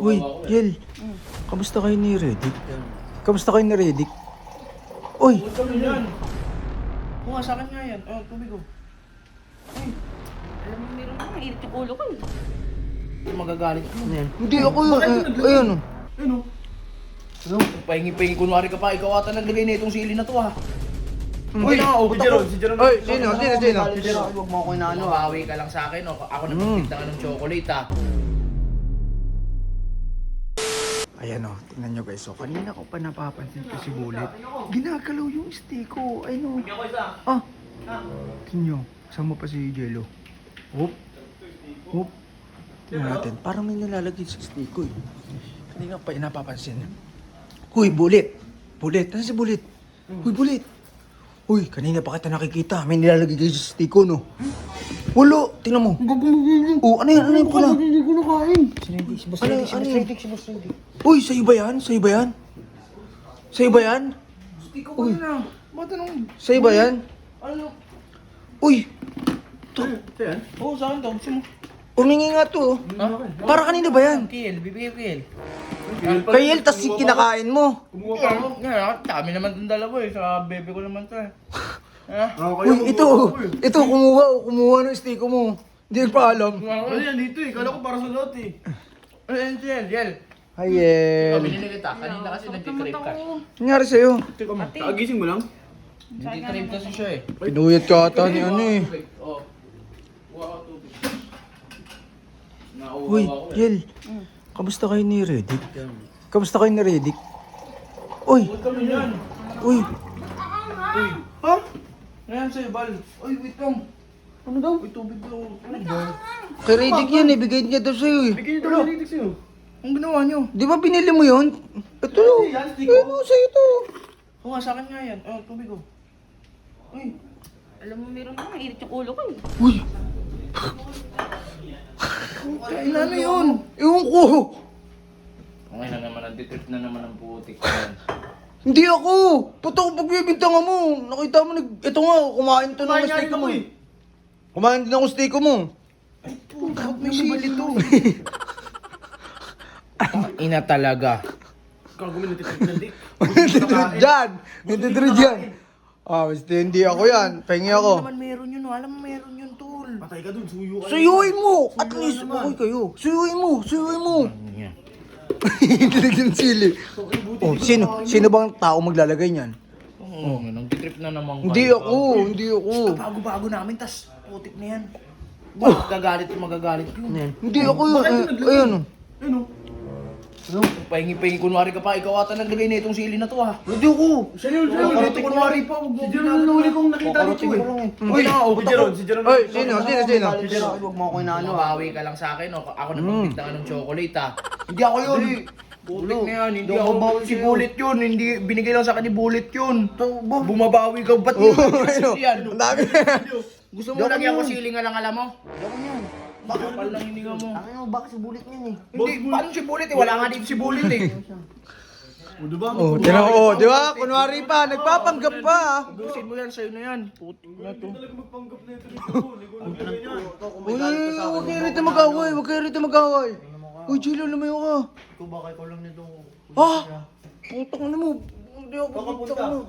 Uy, Yel. Kamusta kayo ni Redick? Kamusta kayo ni Redick? Uy! Huwag kami yan. Oo nga, sa akin nga yan. Oh, tubig ko. Ay, Alam mo, meron na. Mainit yung ulo ko eh. magagalit mo. Hindi ako yun. Ayun. Ayun o. Ano? Pahingi-pahingi kunwari ka pa. Ikaw ata naglagay na itong sili na to ha. Uy, Uy, Uy, sino? Huwag mo ako inaano ha. Bawi ka lang sa akin o. Ako nagpipinta ng chocolate ha. Ayan o, tingnan nyo guys. So, kanina ko pa napapansin ko si Bullet. Ginagalaw yung stick ko. Ay no. Ah. Tingnan nyo. Kasama pa si Jello. Hop. Hop. Tingnan natin. Parang may nalalagay sa stick ko eh. Kanina ko pa napapansin. Huy, Bullet. Bullet. Nasaan si Bullet? Huy, Bullet. Uy, kanina pa kita nakikita. May nilalagay kayo sa stick ko, no? Wala. Tingnan mo. Oh, ano yan? Ano yan pala? Hindi ko nakain. Si Boss Redick. Uy, sa'yo ba yan? Sa'yo ba yan? Sa'yo ba yan? Hindi ko ba na? Matanong. Sa'yo ba yan? Ano? Uy, Oo, sa akin daw. Gusto mo? umingi nga to. Para kanina ba yan? Kiel, bibigay ko Kiel. Kayel, tas kinakain mo. Kumuha pa ako. Nga, dami naman itong dalawa eh. Sa bebe ko naman to eh. Ha? Uy, ito, kumuha ng stick mo. Hindi pa alam. Ano yan dito eh? Kala ko para sa lot eh. Ano yan, Yel? Hi, Yel. Binili kita. Kanina kasi nagkikrave ka. Nangyari sa'yo? Kagising mo lang? Nagkikrave kasi siya eh. Pinuyat ka ata ni ano eh. Oo. Kuha ka tubig. Uy, Yel. Kamusta kayo ni Redick? Kamusta kayo ni Redick? Uy, Huwag kami yan. uy. Uy. Ha? Ngayon sa'yo, Bal. Uy, wait lang. Ano daw? Uy, tubig daw. Ano daw? Kay Redick yan eh, bigay niya daw sa'yo eh. Bigyan niyo daw ng sa'yo. Ang ginawa niyo? Di ba binili mo yun? Ito, yan, stick ko. ano sa'yo to? Oo nga, sa akin nga yan. Oh, tubig ko. Uy. Alam mo, meron na. Mainit yung ulo ko eh. Uy, Kain na yun. ewan ko. Okay na naman, nag-trip na naman ang putik ko yan. Hindi ako! Totoo pagbibintangan mo! Nakita mo, ito nga, kumain to ng steak mo. Kumain din ako steak mo. Ay, puta, may sili to. Ina talaga. Gagawin natin sa dik. Nandidrid dyan! Nandidrid dyan! Ah, basta hindi ako yan. Pahingi Alam ako. naman meron yun, no? Alam mo meron yun, tol. Patay ka dun, suyo ka. Suyuin mo! At least, okay kayo. Suyuin mo! Suyuin mo! Hindi ng sili. Oh, sino bang tao maglalagay niyan? Oo, nag-trip na naman Hindi ako, hindi ako. Bago-bago namin, tas putik na yan. Magagalit yun. Hindi ako yun. Ayun. Ano? Pahingi-pahingi kunwari ka pa. Ikaw ata naglagay na itong sili na to ha. Hindi ako. Siya yun, kunwari pa. Si Jeron yung huli kong nakita dito eh. Uy, si Jeron, Uy, sino? Huwag mo ako inaano ha. Bawi ka lang sa akin o. Ako nagpipinta ng chocolate ha. Hindi ako yun. Bulik na yan, hindi ako. Si Bullet yun, hindi binigay lang sa akin ni Bullet yun. Bumabawi ka, ba't yun? Ang dami. Gusto mo lagyan ko siling nga lang alam mo? Bakit pala lang hindi ka mo? Ano, bakit si Bullet niyan eh? Hindi, paano si Bullet eh? Wala nga dito si Bullet eh. Oh, tinan ko. Oh, di ba? Kunwari pa, nagpapanggap pa. Gusin mo yan, sa'yo na yan. Putik na to. Uy, huwag kayo rito mag-away. Huwag kayo rito mag-away. Uy, Jello, lumayo ka. Ikaw baka ikaw lang nito. Ah! Putang na mo. Hindi ako pupunta mo.